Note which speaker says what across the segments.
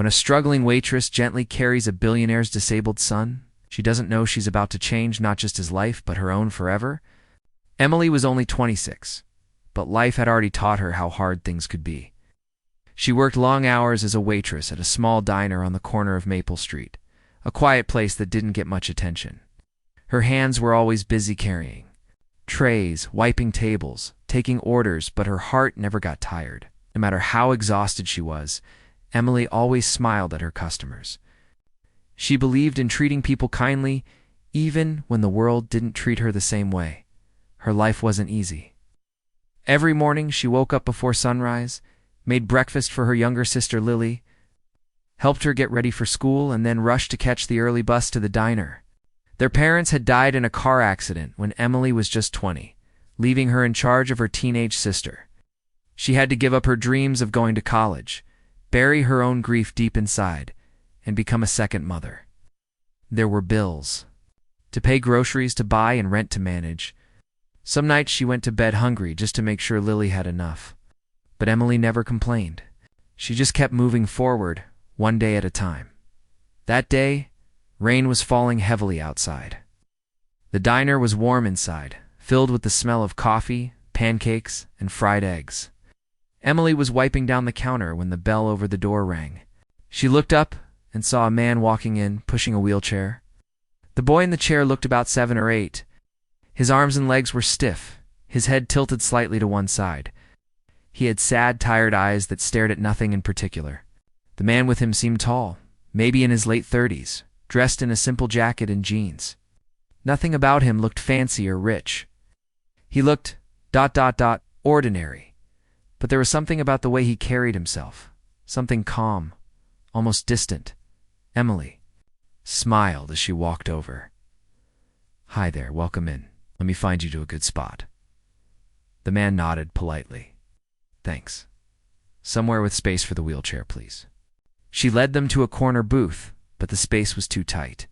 Speaker 1: When a struggling waitress gently carries a billionaire's disabled son, she doesn't know she's about to change not just his life, but her own forever. Emily was only 26, but life had already taught her how hard things could be. She worked long hours as a waitress at a small diner on the corner of Maple Street, a quiet place that didn't get much attention. Her hands were always busy carrying trays, wiping tables, taking orders, but her heart never got tired. No matter how exhausted she was, Emily always smiled at her customers. She believed in treating people kindly, even when the world didn't treat her the same way. Her life wasn't easy. Every morning she woke up before sunrise, made breakfast for her younger sister Lily, helped her get ready for school, and then rushed to catch the early bus to the diner. Their parents had died in a car accident when Emily was just 20, leaving her in charge of her teenage sister. She had to give up her dreams of going to college, bury her own grief deep inside, and become a second mother. There were bills to pay, groceries to buy, and rent to manage. Some nights she went to bed hungry just to make sure Lily had enough. But Emily never complained. She just kept moving forward, one day at a time. That day, rain was falling heavily outside. The diner was warm inside, filled with the smell of coffee, pancakes, and fried eggs. Emily was wiping down the counter when the bell over the door rang. She looked up and saw a man walking in, pushing a wheelchair. The boy in the chair looked about 7 or 8. His arms and legs were stiff, his head tilted slightly to one side. He had sad, tired eyes that stared at nothing in particular. The man with him seemed tall, maybe in his late 30s, dressed in a simple jacket and jeans. Nothing about him looked fancy or rich. He looked ... ordinary. But there was something about the way he carried himself, something calm, almost distant. Emily smiled as she walked over. "Hi there, welcome in. Let me find you to a good spot." The man nodded politely. "Thanks. Somewhere with space for the wheelchair, please." She led them to a corner booth, but the space was too tight.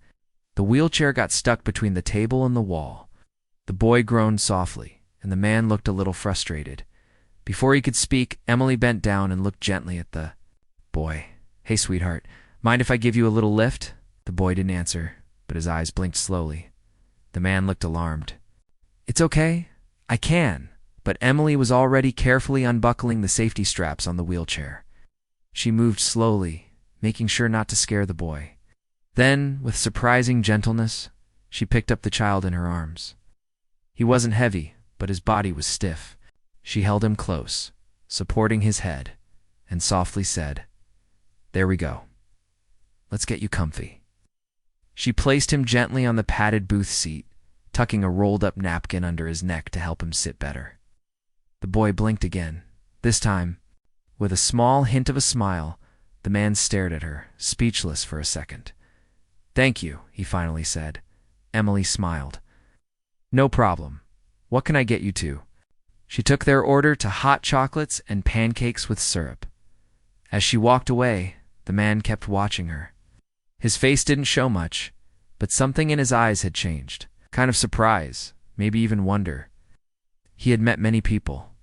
Speaker 1: The wheelchair got stuck between the table and the wall. The boy groaned softly, and the man looked a little frustrated. Before he could speak, Emily bent down and looked gently at the boy. "Hey, sweetheart, mind if I give you a little lift?" The boy didn't answer, but his eyes blinked slowly. The man looked alarmed. "It's okay, I can." But Emily was already carefully unbuckling the safety straps on the wheelchair. She moved slowly, making sure not to scare the boy. Then, with surprising gentleness, she picked up the child in her arms. He wasn't heavy, but his body was stiff. She held him close, supporting his head, and softly said, "There we go. Let's get you comfy." She placed him gently on the padded booth seat, tucking a rolled-up napkin under his neck to help him sit better. The boy blinked again. This time, with a small hint of a smile, the man stared at her, speechless for a second. "Thank you," he finally said. Emily smiled. "No problem. What can I get you to?" She took their order to hot chocolates and pancakes with syrup. As she walked away, the man kept watching her. His face didn't show much, but something in his eyes had changed. Kind of surprise, maybe even wonder. He had met many people.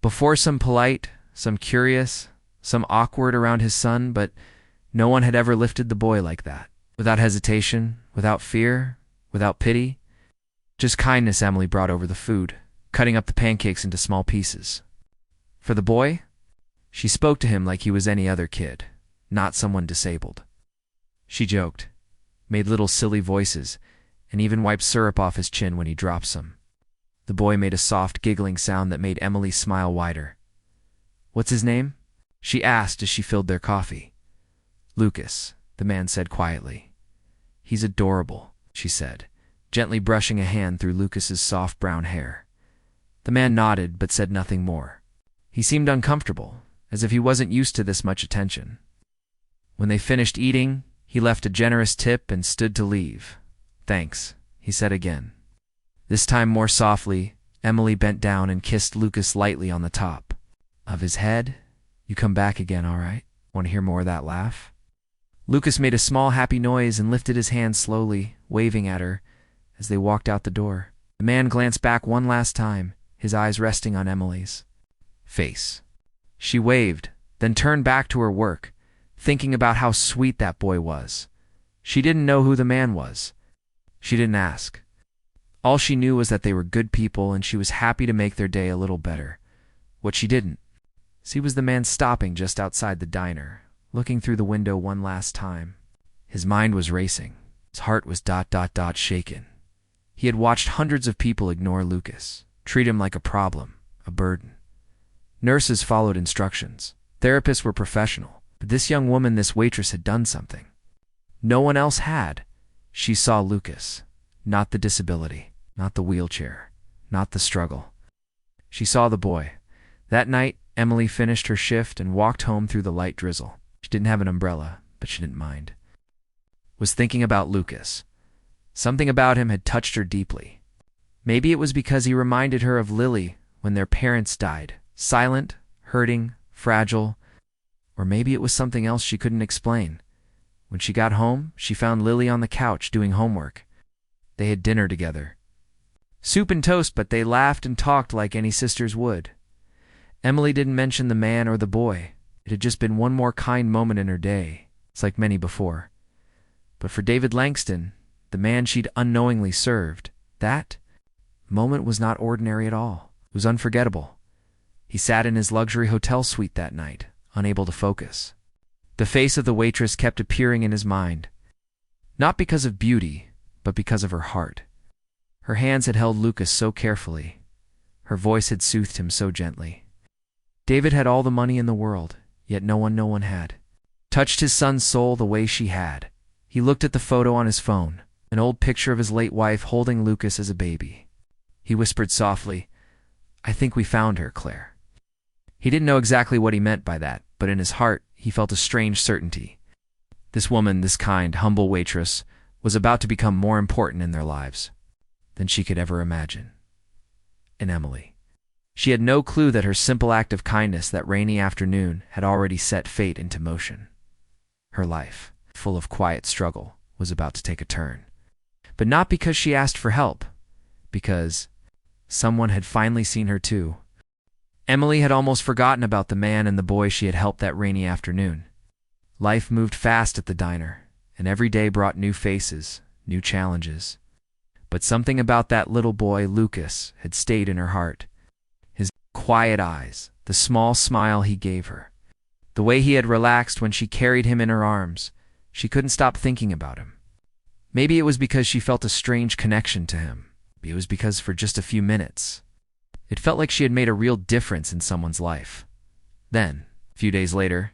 Speaker 1: Before, some polite, some curious, some awkward around his son, but no one had ever lifted the boy like that. Without hesitation, without fear, without pity. Just kindness. Emily brought over the food, cutting up the pancakes into small pieces. For the boy, she spoke to him like he was any other kid, not someone disabled. She joked, made little silly voices, and even wiped syrup off his chin when he dropped some. The boy made a soft, giggling sound that made Emily smile wider. "What's his name?" she asked as she filled their coffee. "Lucas," the man said quietly. "He's adorable," she said, gently brushing a hand through Lucas's soft brown hair. The man nodded but said nothing more. He seemed uncomfortable, as if he wasn't used to this much attention. When they finished eating, he left a generous tip and stood to leave. "Thanks," he said again. This time more softly, Emily bent down and kissed Lucas lightly on the top of his head. "You come back again, all right? Want to hear more of that laugh?" Lucas made a small happy noise and lifted his hand slowly, waving at her as they walked out the door. The man glanced back one last time, his eyes resting on Emily's face. She waved, then turned back to her work, thinking about how sweet that boy was. She didn't know who the man was. She didn't ask. All she knew was that they were good people, and she was happy to make their day a little better. What she didn't see was the man stopping just outside the diner, looking through the window one last time. His mind was racing. His heart was shaken. He had watched hundreds of people ignore Lucas, treat him like a problem, a burden. Nurses followed instructions. Therapists were professional. But this young woman, this waitress, had done something. No one else had. She saw Lucas, not the disability, not the wheelchair, not the struggle. She saw the boy. That night, Emily finished her shift and walked home through the light drizzle. She didn't have an umbrella, but she didn't mind. Was thinking about Lucas. Something about him had touched her deeply. Maybe it was because he reminded her of Lily when their parents died. Silent, hurting, fragile. Or maybe it was something else she couldn't explain. When she got home, she found Lily on the couch doing homework. They had dinner together. Soup and toast, but they laughed and talked like any sisters would. Emily didn't mention the man or the boy. It had just been one more kind moment in her day. It's like many before. But for David Langston, the man she'd unknowingly served, that moment was not ordinary at all. It was unforgettable. He sat in his luxury hotel suite that night, unable to focus. The face of the waitress kept appearing in his mind, not because of beauty, but because of her heart. Her hands had held Lucas so carefully. Her voice had soothed him so gently. David had all the money in the world, yet no one had touched his son's soul the way she had. He looked at the photo on his phone, an old picture of his late wife holding Lucas as a baby. He whispered softly, "I think we found her, Claire." He didn't know exactly what he meant by that, but in his heart, he felt a strange certainty. This woman, this kind, humble waitress, was about to become more important in their lives than she could ever imagine. And Emily. She had no clue that her simple act of kindness that rainy afternoon had already set fate into motion. Her life, full of quiet struggle, was about to take a turn. But not because she asked for help, because someone had finally seen her too. Emily had almost forgotten about the man and the boy she had helped that rainy afternoon. Life moved fast at the diner, and every day brought new faces, new challenges. But something about that little boy, Lucas, had stayed in her heart. His quiet eyes, the small smile he gave her, the way he had relaxed when she carried him in her arms. She couldn't stop thinking about him. Maybe it was because she felt a strange connection to him. Maybe it was because for just a few minutes, it felt like she had made a real difference in someone's life. Then, a few days later,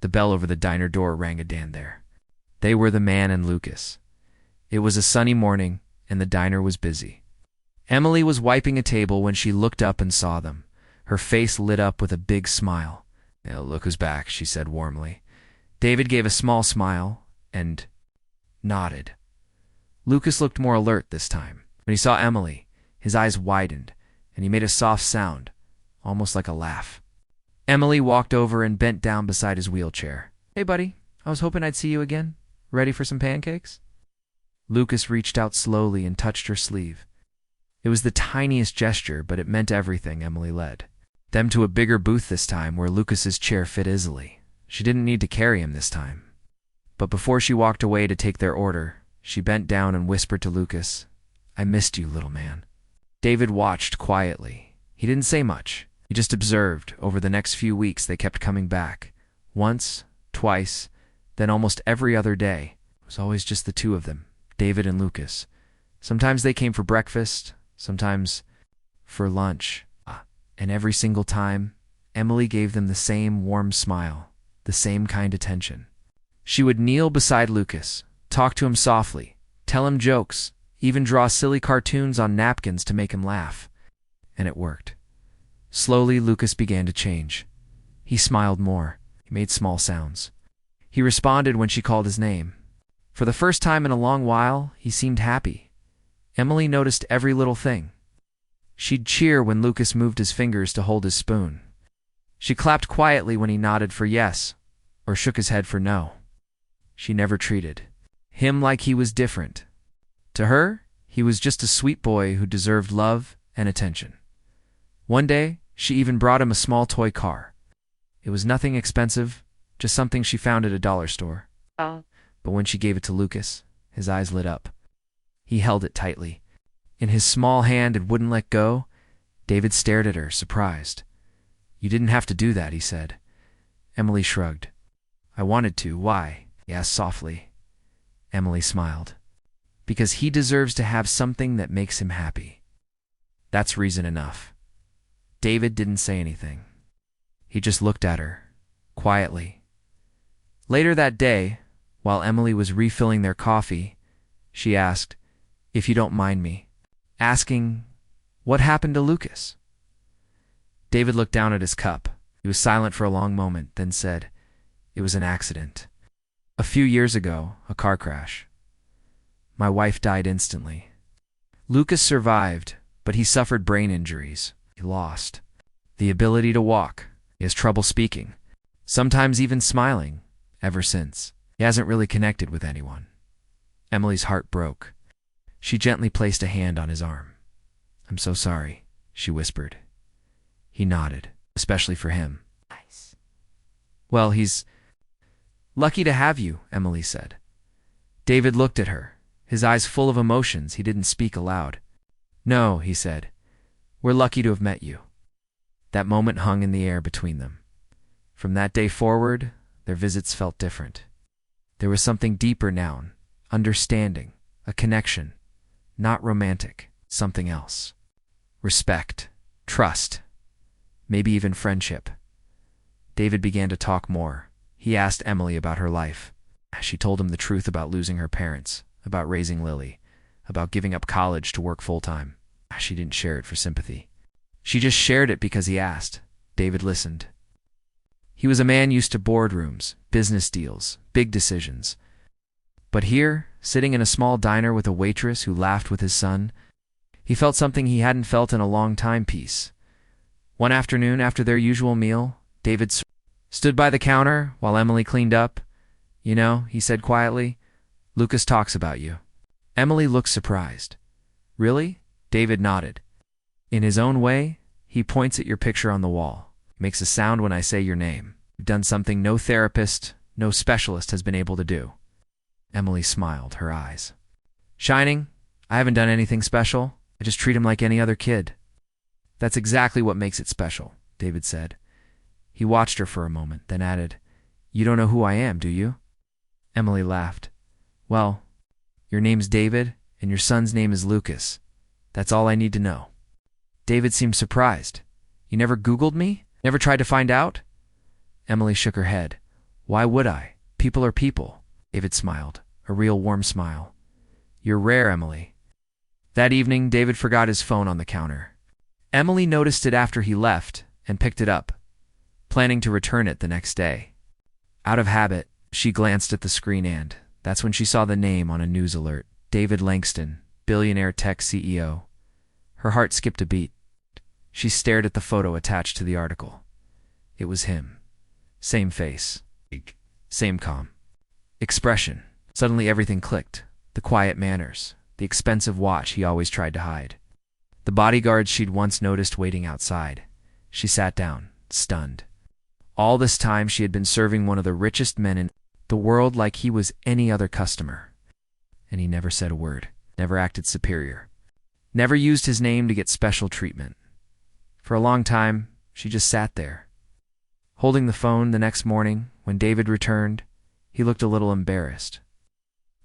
Speaker 1: the bell over the diner door rang again there. They were the man and Lucas. It was a sunny morning, and the diner was busy. Emily was wiping a table when she looked up and saw them. Her face lit up with a big smile. "Look who's back," she said warmly. David gave a small smile and nodded. Lucas looked more alert this time. When he saw Emily, his eyes widened, and he made a soft sound, almost like a laugh. Emily walked over and bent down beside his wheelchair. "Hey, buddy, I was hoping I'd see you again. Ready for some pancakes?" Lucas reached out slowly and touched her sleeve. It was the tiniest gesture, but it meant everything. Emily led them to a bigger booth this time, where Lucas's chair fit easily. She didn't need to carry him this time. But before she walked away to take their order, she bent down and whispered to Lucas, "I missed you, little man." David watched quietly. He didn't say much. He just observed. Over the next few weeks, they kept coming back. Once, twice, then almost every other day. It was always just the two of them, David and Lucas. Sometimes they came for breakfast, sometimes for lunch. And every single time, Emily gave them the same warm smile, the same kind attention. She would kneel beside Lucas, talk to him softly, tell him jokes, even draw silly cartoons on napkins to make him laugh. And it worked. Slowly, Lucas began to change. He smiled more. He made small sounds. He responded when she called his name. For the first time in a long while, he seemed happy. Emily noticed every little thing. She'd cheer when Lucas moved his fingers to hold his spoon. She clapped quietly when he nodded for yes, or shook his head for no. She never treated him like he was different. To her, he was just a sweet boy who deserved love and attention. One day, she even brought him a small toy car. It was nothing expensive, just something she found at a dollar store.
Speaker 2: Oh.
Speaker 1: But when she gave it to Lucas, his eyes lit up. He held it tightly. In his small hand, it wouldn't let go. David stared at her, surprised. "You didn't have to do that," he said. Emily shrugged. "I wanted to. Why?" he asked softly. Emily smiled. "Because he deserves to have something that makes him happy. That's reason enough." David didn't say anything. He just looked at her, quietly. Later that day, while Emily was refilling their coffee, she asked, "If you don't mind me asking, what happened to Lucas?" David looked down at his cup. He was silent for a long moment, then said, "It was an accident. A few years ago, a car crash. My wife died instantly. Lucas survived, but he suffered brain injuries. He lost the ability to walk. He has trouble speaking, sometimes even smiling. Ever since, he hasn't really connected with anyone." Emily's heart broke. She gently placed a hand on his arm. "I'm so sorry," she whispered. He nodded, especially for him.
Speaker 2: Nice.
Speaker 1: "Well, he's lucky to have you," Emily said. David looked at her, his eyes full of emotions. He didn't speak aloud. "No," he said. "We're lucky to have met you." That moment hung in the air between them. From that day forward, their visits felt different. There was something deeper now, understanding, a connection, not romantic, something else. Respect, trust, maybe even friendship. David began to talk more. He asked Emily about her life. She told him the truth about losing her parents, about raising Lily, about giving up college to work full-time. She didn't share it for sympathy. She just shared it because he asked. David listened. He was a man used to boardrooms, business deals, big decisions. But here, sitting in a small diner with a waitress who laughed with his son, he felt something he hadn't felt in a long time. Peace. One afternoon, after their usual meal, David stood by the counter while Emily cleaned up. "You know," he said quietly, "Lucas talks about you." Emily looked surprised. "Really?" David nodded. "In his own way, he points at your picture on the wall, makes a sound when I say your name. You've done something no therapist, no specialist has been able to do." Emily smiled, her eyes shining. "I haven't done anything special. I just treat him like any other kid." "That's exactly what makes it special," David said. He watched her for a moment, then added, "You don't know who I am, do you?" Emily laughed. "Well, your name's David, and your son's name is Lucas. That's all I need to know." David seemed surprised. "You never Googled me? Never tried to find out?" Emily shook her head. "Why would I? People are people." David smiled, a real warm smile. "You're rare, Emily." That evening, David forgot his phone on the counter. Emily noticed it after he left and picked it up, planning to return it the next day. Out of habit, she glanced at the screen and that's when she saw the name on a news alert. David Langston, Billionaire tech CEO. Her heart skipped a beat. She stared at the photo attached to the article. It was him. Same face. Same calm expression. Suddenly everything clicked. The quiet manners. The expensive watch he always tried to hide. The bodyguards she'd once noticed waiting outside. She sat down, stunned. All this time she had been serving one of the richest men in the world like he was any other customer. And he never said a word, never acted superior, never used his name to get special treatment. For a long time, she just sat there. Holding the phone the next morning, when David returned, he looked a little embarrassed.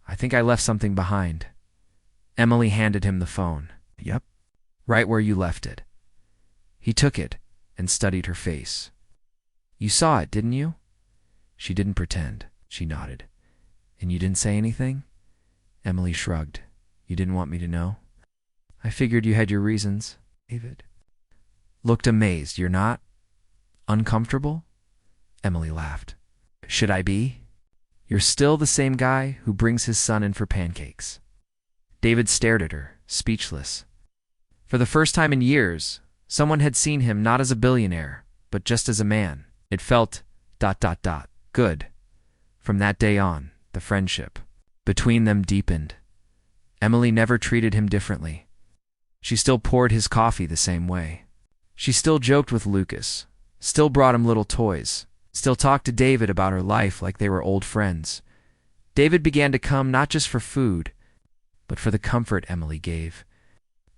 Speaker 1: "I think I left something behind." Emily handed him the phone. "Yep. Right where you left it." He took it and studied her face. "You saw it, didn't you?" She didn't pretend. She nodded. "And you didn't say anything?" Emily shrugged. "You didn't want me to know?" "I figured you had your reasons." David looked amazed. "You're not uncomfortable?" Emily laughed. "Should I be? You're still the same guy who brings his son in for pancakes." David stared at her, speechless. For the first time in years, someone had seen him not as a billionaire, but just as a man. It felt ... good. From that day on, the friendship between them deepened. Emily never treated him differently. She still poured his coffee the same way. She still joked with Lucas, still brought him little toys, Still talked to David about her life like they were old friends. David began to come not just for food, but for the comfort Emily gave.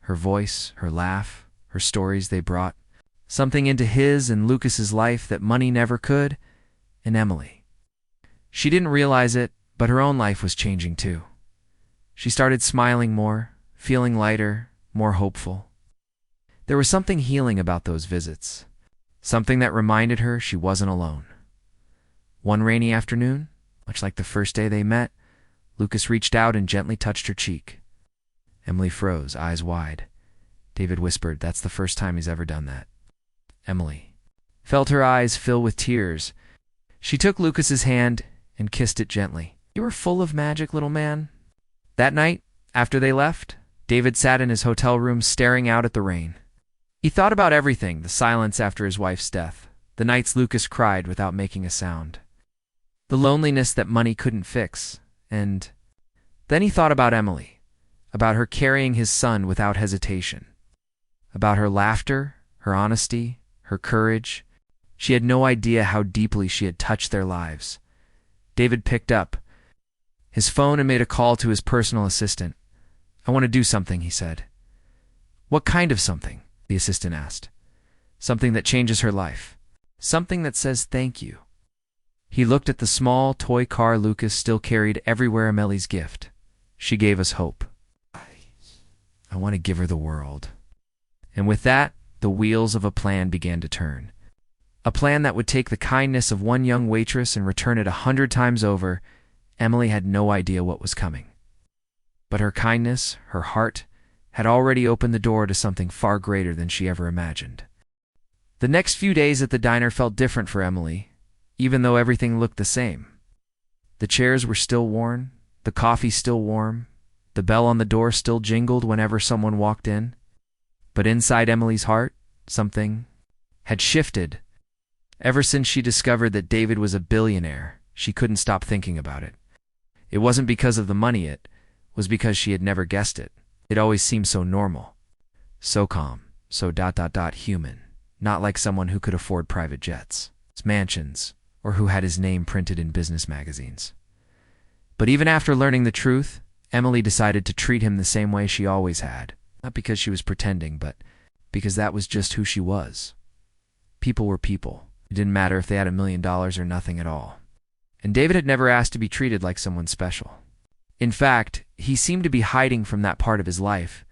Speaker 1: Her voice, her laugh, her stories they brought something into his and Lucas's life that money never could, and Emily. She didn't realize it, but her own life was changing too. She started smiling more, feeling lighter, more hopeful. There was something healing about those visits, something that reminded her she wasn't alone. One rainy afternoon, much like the first day they met, Lucas reached out and gently touched her cheek. Emily froze, eyes wide. David whispered, "That's the first time he's ever done that." Emily felt her eyes fill with tears. She took Lucas's hand and kissed it gently. "You are full of magic, little man." That night, after they left, David sat in his hotel room staring out at the rain. He thought about everything, the silence after his wife's death, the nights Lucas cried without making a sound, the loneliness that money couldn't fix, and then he thought about Emily, about her carrying his son without hesitation, about her laughter, her honesty, her courage. She had no idea how deeply she had touched their lives. David picked up his phone and made a call to his personal assistant. "I want to do something," he said. "What kind of something?" the assistant asked. "Something that changes her life. Something that says thank you." He looked at the small toy car Lucas still carried everywhere. "Emily's gift. She gave us hope. I want to give her the world." And with that, the wheels of a plan began to turn. A plan that would take the kindness of one young waitress and return it 100 times over. Emily had no idea what was coming. But her kindness, her heart, had already opened the door to something far greater than she ever imagined. The next few days at the diner felt different for Emily, even though everything looked the same. The chairs were still worn, the coffee still warm, the bell on the door still jingled whenever someone walked in. But inside Emily's heart, something had shifted. Ever since she discovered that David was a billionaire, she couldn't stop thinking about it. It wasn't because of the money, it was because she had never guessed it. It always seemed so normal, so calm, so human, not like someone who could afford private jets, mansions, or who had his name printed in business magazines. But even after learning the truth, Emily decided to treat him the same way she always had, not because she was pretending, but because that was just who she was. People were people. It didn't matter if they had $1 million or nothing at all. And David had never asked to be treated like someone special. In fact, he seemed to be hiding from that part of his life,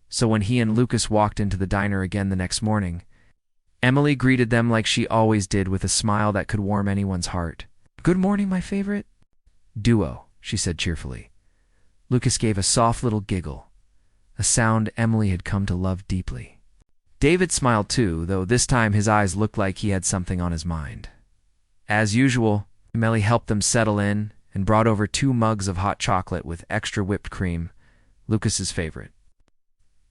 Speaker 1: so when he and Lucas walked into the diner again the next morning, Emily greeted them like she always did, with a smile that could warm anyone's heart. "Good morning, my favorite." "Duo," she said cheerfully. Lucas gave a soft little giggle, a sound Emily had come to love deeply. David smiled too, though this time his eyes looked like he had something on his mind. As usual, Emily helped them settle in and brought over 2 mugs of hot chocolate with extra whipped cream, Lucas's favorite.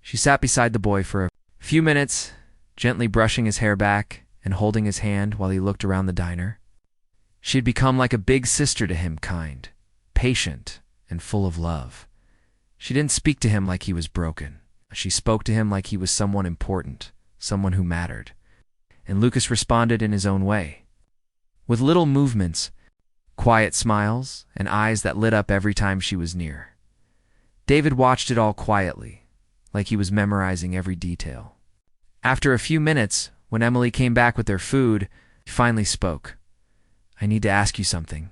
Speaker 1: She sat beside the boy for a few minutes, gently brushing his hair back and holding his hand while he looked around the diner. She had become like a big sister to him, kind, patient, and full of love. She didn't speak to him like he was broken. She spoke to him like he was someone important, someone who mattered. And Lucas responded in his own way, with little movements, quiet smiles, and eyes that lit up every time she was near. David watched it all quietly, like he was memorizing every detail. After a few minutes, when Emily came back with their food, he finally spoke. "I need to ask you something,"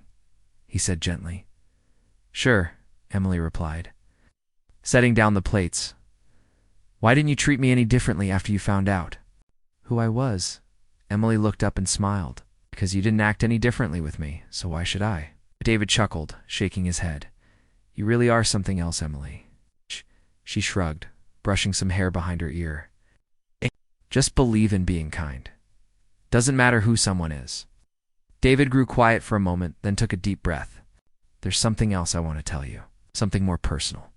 Speaker 1: he said gently. "Sure," Emily replied, setting down the plates. "Why didn't you treat me any differently after you found out who I was?" Emily looked up and smiled. "Because you didn't act any differently with me, so why should I?" David chuckled, shaking his head. "You really are something else, Emily." She shrugged, brushing some hair behind her ear. "Just believe in being kind. Doesn't matter who someone is." David grew quiet for a moment, then took a deep breath. "There's something else I want to tell you, something more personal."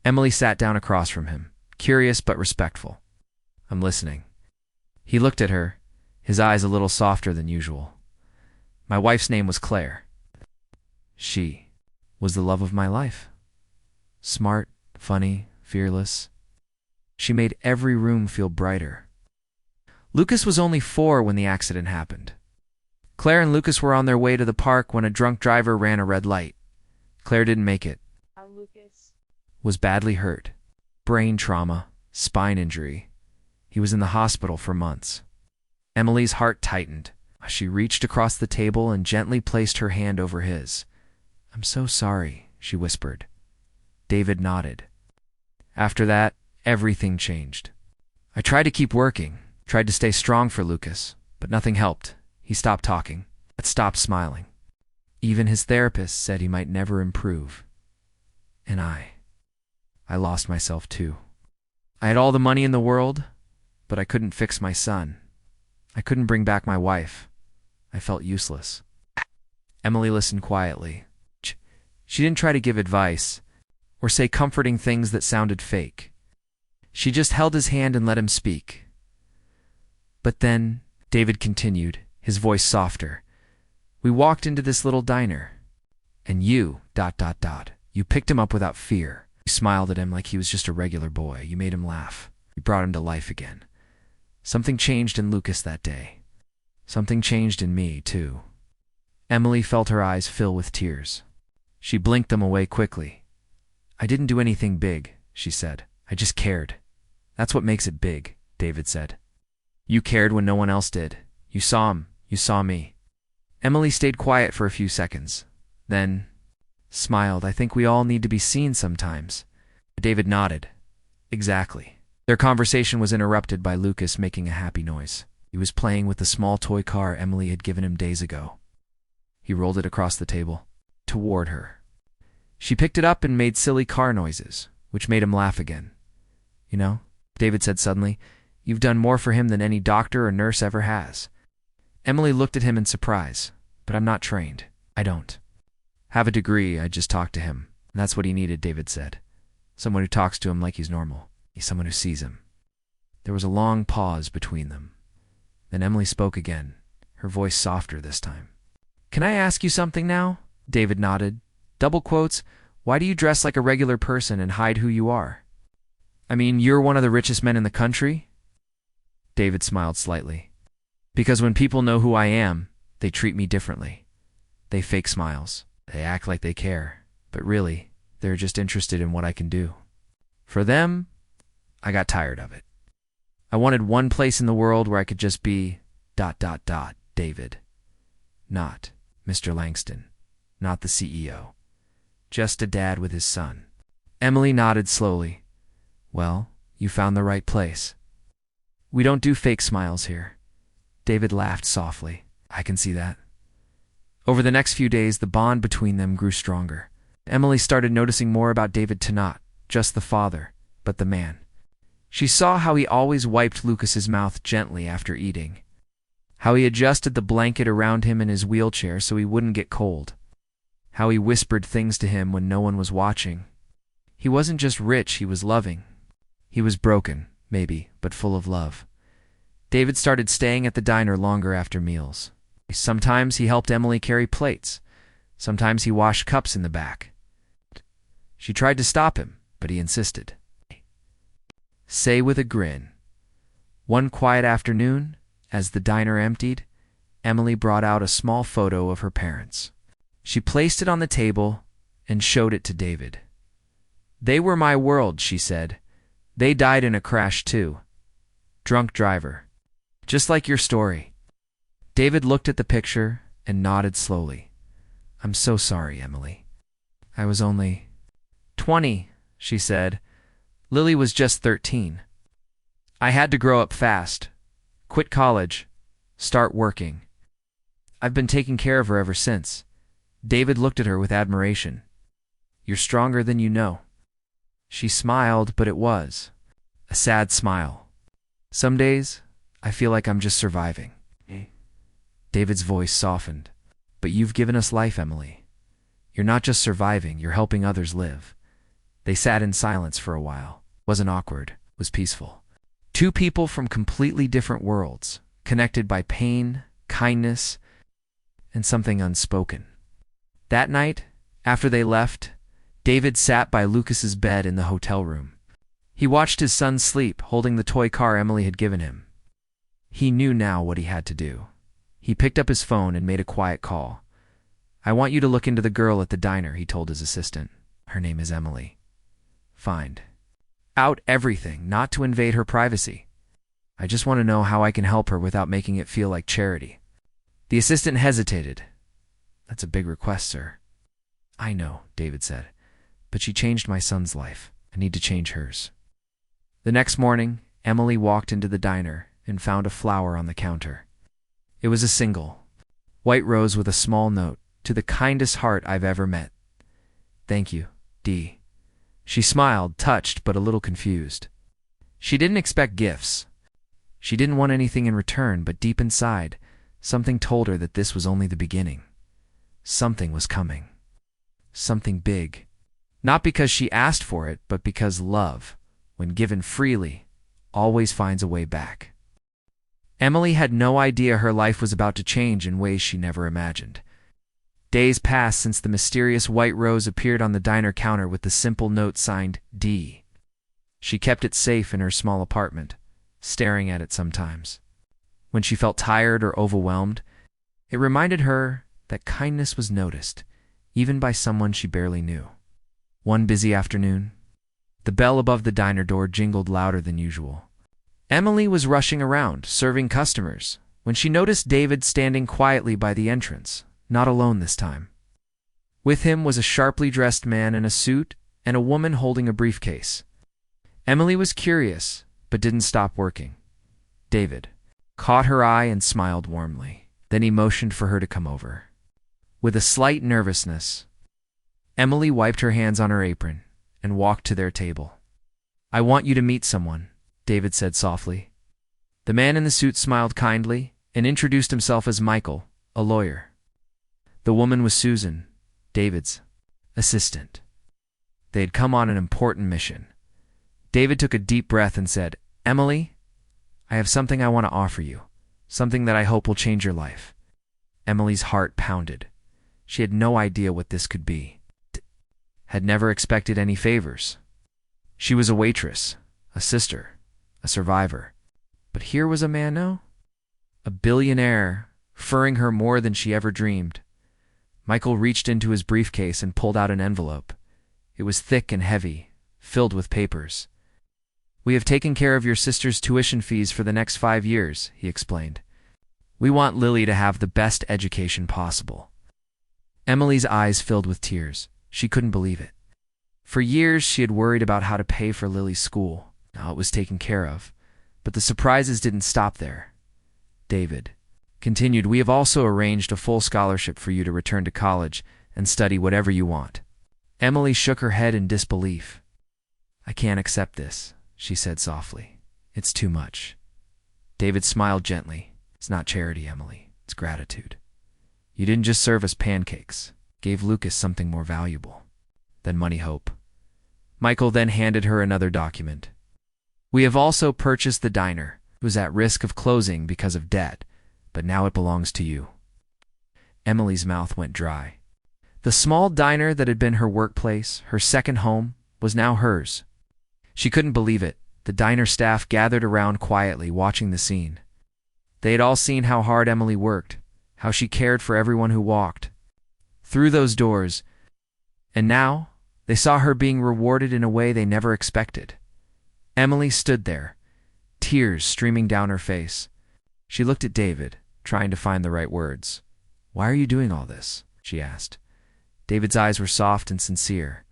Speaker 1: Emily sat down across from him, curious but respectful. "I'm listening." He looked at her, his eyes a little softer than usual. "My wife's name was Claire. She was the love of my life. Smart, funny, fearless. She made every room feel brighter." Lucas was only 4 when the accident happened. Claire and Lucas were on their way to the park when a drunk driver ran a red light. Claire didn't make it.
Speaker 2: Lucas
Speaker 1: Was badly hurt. Brain trauma, spine injury. He was in the hospital for months. Emily's heart tightened. She reached across the table and gently placed her hand over his. "I'm so sorry," she whispered. David nodded. After that, everything changed. I tried to keep working, tried to stay strong for Lucas, but nothing helped. He stopped talking, but stopped smiling. Even his therapist said he might never improve. And I lost myself too. I had all the money in the world, but I couldn't fix my son. I couldn't bring back my wife. I felt useless. Emily listened quietly. She didn't try to give advice or say comforting things that sounded fake. She just held his hand and let him speak. But then, David continued, his voice softer. "We walked into this little diner, and you, ... You picked him up without fear. You smiled at him like he was just a regular boy. You made him laugh. You brought him to life again. Something changed in Lucas that day. Something changed in me, too." Emily felt her eyes fill with tears. She blinked them away quickly. "I didn't do anything big," she said. "I just cared." "That's what makes it big," David said. "You cared when no one else did. You saw him. You saw me." Emily stayed quiet for a few seconds, then smiled. "I think we all need to be seen sometimes." David nodded. "Exactly." Their conversation was interrupted by Lucas making a happy noise. He was playing with the small toy car Emily had given him days ago. He rolled it across the table, toward her. She picked it up and made silly car noises, which made him laugh again. "You know," David said suddenly, "you've done more for him than any doctor or nurse ever has." Emily looked at him in surprise. "But I'm not trained. I don't have a degree. I just talked to him. And that's what he needed," David said. "Someone who talks to him like he's normal. He's someone who sees him." There was a long pause between them. Then Emily spoke again, her voice softer this time. "Can I ask you something now?" David nodded. Double quotes, "Why do you dress like a regular person and hide who you are?" "I mean, you're one of the richest men in the country?" David smiled slightly. "Because when people know who I am, they treat me differently. They fake smiles. They act like they care. But really, they're just interested in what I can do. For them, I got tired of it. I wanted one place in the world where I could just be ... David. Not Mr. Langston. Not the CEO. Just a dad with his son." Emily nodded slowly. "Well, you found the right place. We don't do fake smiles here." David laughed softly. "I can see that." Over the next few days, the bond between them grew stronger. Emily started noticing more about David to not just the father, but the man. She saw how he always wiped Lucas's mouth gently after eating, how he adjusted the blanket around him in his wheelchair so he wouldn't get cold, how he whispered things to him when no one was watching. He wasn't just rich, he was loving. He was broken, maybe, but full of love. David started staying at the diner longer after meals. Sometimes he helped Emily carry plates. Sometimes he washed cups in the back. She tried to stop him, but he insisted. Say with a grin. One quiet afternoon, as the diner emptied, Emily brought out a small photo of her parents. She placed it on the table and showed it to David. "They were my world," she said. "They died in a crash too. Drunk driver. Just like your story." David looked at the picture and nodded slowly. "I'm so sorry, Emily. I was only 20, she said. Lily was just 13. I had to grow up fast, quit college, start working. I've been taking care of her ever since." David looked at her with admiration. "You're stronger than you know." She smiled, but it was a sad smile. "Some days, I feel like I'm just surviving." David's voice softened. "But you've given us life, Emily. You're not just surviving, you're helping others live." They sat in silence for a while. It wasn't awkward, it was peaceful. Two people from completely different worlds, connected by pain, kindness, and something unspoken. That night, after they left, David sat by Lucas's bed in the hotel room. He watched his son sleep, holding the toy car Emily had given him. He knew now what he had to do. He picked up his phone and made a quiet call. "I want you to look into the girl at the diner," he told his assistant. "Her name is Emily. Find out everything, not to invade her privacy. I just want to know how I can help her without making it feel like charity." The assistant hesitated. "That's a big request, sir." "I know," David said, "but she changed my son's life. I need to change hers." The next morning, Emily walked into the diner and found a flower on the counter. It was a single, white rose with a small note, "To the kindest heart I've ever met. Thank you, D." She smiled, touched but a little confused. She didn't expect gifts. She didn't want anything in return, but deep inside, something told her that this was only the beginning. Something was coming. Something big. Not because she asked for it, but because love, when given freely, always finds a way back. Emily had no idea her life was about to change in ways she never imagined. Days passed since the mysterious white rose appeared on the diner counter with the simple note signed D. She kept it safe in her small apartment, staring at it sometimes. When she felt tired or overwhelmed, it reminded her that kindness was noticed, even by someone she barely knew. One busy afternoon, the bell above the diner door jingled louder than usual. Emily was rushing around, serving customers, when she noticed David standing quietly by the entrance, not alone this time. With him was a sharply dressed man in a suit and a woman holding a briefcase. Emily was curious, but didn't stop working. David caught her eye and smiled warmly. Then he motioned for her to come over. With a slight nervousness, Emily wiped her hands on her apron and walked to their table. "I want you to meet someone," David said softly. The man in the suit smiled kindly and introduced himself as Michael, a lawyer. The woman was Susan, David's assistant. They had come on an important mission. David took a deep breath and said, "Emily, I have something I want to offer you, something that I hope will change your life." Emily's heart pounded. She had no idea what this could be. Had never expected any favors. She was a waitress, a sister, a survivor. But here was a man now? A billionaire, offering her more than she ever dreamed. Michael reached into his briefcase and pulled out an envelope. It was thick and heavy, filled with papers. "We have taken care of your sister's tuition fees for the next 5 years," he explained. "We want Lily to have the best education possible." Emily's eyes filled with tears. She couldn't believe it. For years, she had worried about how to pay for Lily's school. Now it was taken care of. But the surprises didn't stop there. David continued, "We have also arranged a full scholarship for you to return to college and study whatever you want." Emily shook her head in disbelief. "I can't accept this," she said softly. "It's too much." David smiled gently. "It's not charity, Emily. It's gratitude. You didn't just serve us pancakes. Gave Lucas something more valuable than money, hope." Michael then handed her another document. "We have also purchased the diner. It was at risk of closing because of debt, but now it belongs to you." Emily's mouth went dry. The small diner that had been her workplace, her second home, was now hers. She couldn't believe it. The diner staff gathered around quietly, watching the scene. They had all seen how hard Emily worked, how she cared for everyone who walked through those doors, and now they saw her being rewarded in a way they never expected. Emily stood there, tears streaming down her face. She looked at David, trying to find the right words. "Why are you doing all this?" she asked. David's eyes were soft and sincere.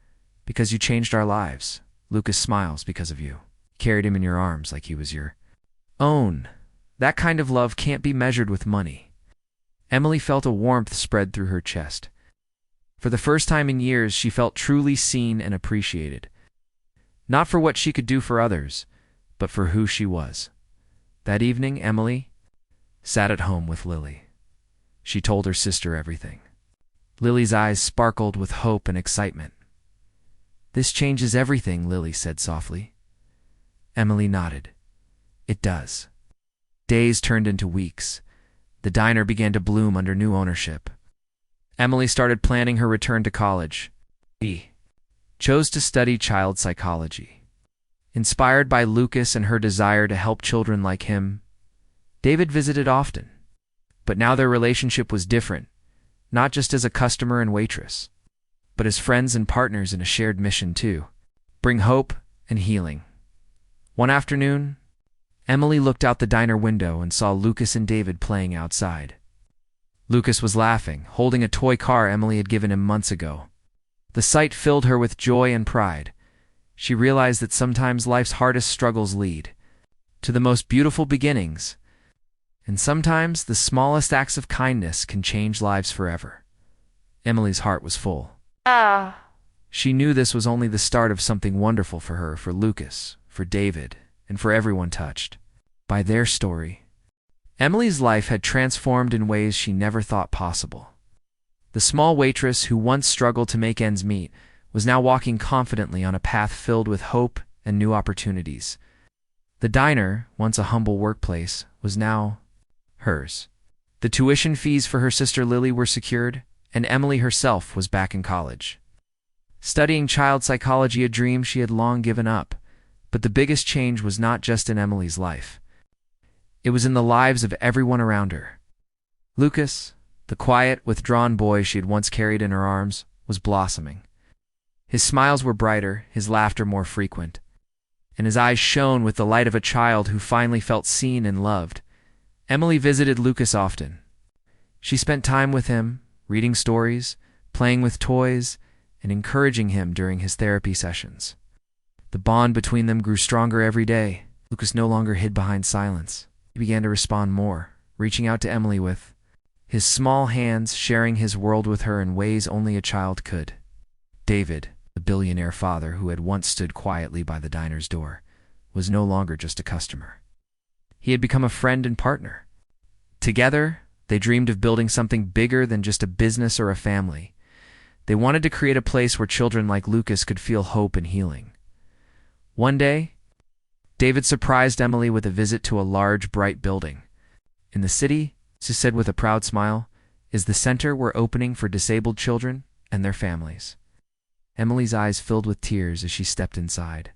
Speaker 1: "Because you changed our lives. Lucas smiles because of you. Carried him in your arms like he was your own. That kind of love can't be measured with money." Emily felt a warmth spread through her chest. For the first time in years, she felt truly seen and appreciated. Not for what she could do for others, but for who she was. That evening, Emily sat at home with Lily. She told her sister everything. Lily's eyes sparkled with hope and excitement. "This changes everything," Lily said softly. Emily nodded. "It does." Days turned into weeks. The diner began to bloom under new ownership. Emily started planning her return to college. She chose to study child psychology. Inspired by Lucas and her desire to help children like him, David visited often. But now their relationship was different, not just as a customer and waitress, but as friends and partners in a shared mission too. Bring hope and healing. One afternoon, Emily looked out the diner window and saw Lucas and David playing outside. Lucas was laughing, holding a toy car Emily had given him months ago. The sight filled her with joy and pride. She realized that sometimes life's hardest struggles lead to the most beautiful beginnings, and sometimes the smallest acts of kindness can change lives forever. Emily's heart was full. She knew this was only the start of something wonderful for her, for Lucas, for David, and for everyone touched by their story. Emily's life had transformed in ways she never thought possible. The small waitress who once struggled to make ends meet was now walking confidently on a path filled with hope and new opportunities. The diner, once a humble workplace, was now hers. The tuition fees for her sister Lily were secured, and Emily herself was back in college. Studying child psychology, a dream she had long given up. But the biggest change was not just in Emily's life. It was in the lives of everyone around her. Lucas, the quiet, withdrawn boy she had once carried in her arms, was blossoming. His smiles were brighter, his laughter more frequent, and his eyes shone with the light of a child who finally felt seen and loved. Emily visited Lucas often. She spent time with him, reading stories, playing with toys, and encouraging him during his therapy sessions. The bond between them grew stronger every day. Lucas no longer hid behind silence. He began to respond more, reaching out to Emily with his small hands, sharing his world with her in ways only a child could. David, the billionaire father who had once stood quietly by the diner's door, was no longer just a customer. He had become a friend and partner. Together, they dreamed of building something bigger than just a business or a family. They wanted to create a place where children like Lucas could feel hope and healing. One day, David surprised Emily with a visit to a large, bright building. In the city, she said with a proud smile, is the center we're opening for disabled children and their families. Emily's eyes filled with tears as she stepped inside.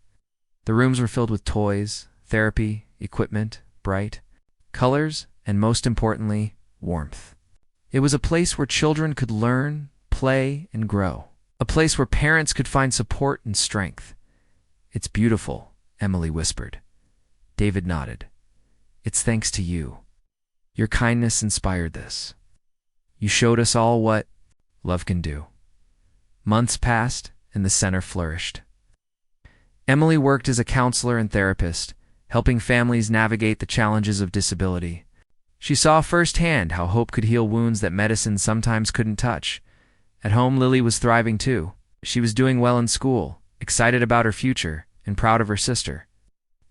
Speaker 1: The rooms were filled with toys, therapy, equipment, bright colors, and most importantly, warmth. It was a place where children could learn, play, and grow. A place where parents could find support and strength. It's beautiful, Emily whispered. David nodded. It's thanks to you. Your kindness inspired this. You showed us all what love can do. Months passed, and the center flourished. Emily worked as a counselor and therapist, helping families navigate the challenges of disability. She saw firsthand how hope could heal wounds that medicine sometimes couldn't touch. At home, Lily was thriving too. She was doing well in school, excited about her future, and proud of her sister.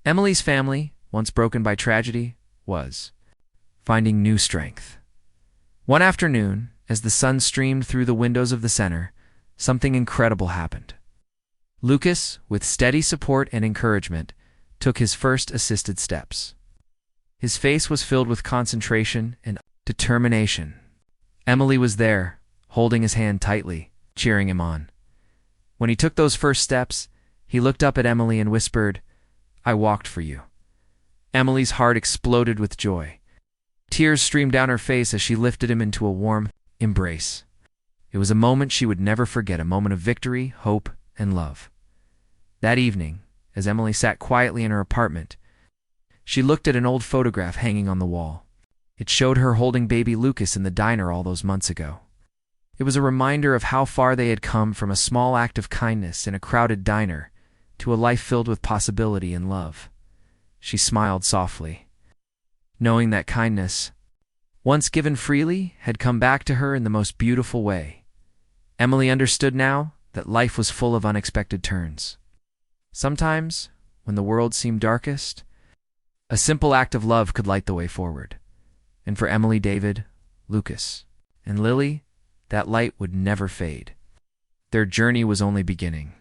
Speaker 1: Emily's family, once broken by tragedy, was finding new strength. One afternoon, as the sun streamed through the windows of the center, something incredible happened. Lucas, with steady support and encouragement, took his first assisted steps. His face was filled with concentration and determination. Emily was there, holding his hand tightly, cheering him on. When he took those first steps, he looked up at Emily and whispered, I walked for you. Emily's heart exploded with joy. Tears streamed down her face as she lifted him into a warm embrace. It was a moment she would never forget, a moment of victory, hope, and love. That evening, as Emily sat quietly in her apartment, she looked at an old photograph hanging on the wall. It showed her holding baby Lucas in the diner all those months ago. It was a reminder of how far they had come from a small act of kindness in a crowded diner to a life filled with possibility and love. She smiled softly, knowing that kindness, once given freely, had come back to her in the most beautiful way. Emily understood now that life was full of unexpected turns. Sometimes, when the world seemed darkest, a simple act of love could light the way forward. And for Emily, David, Lucas, and Lily, that light would never fade. Their journey was only beginning.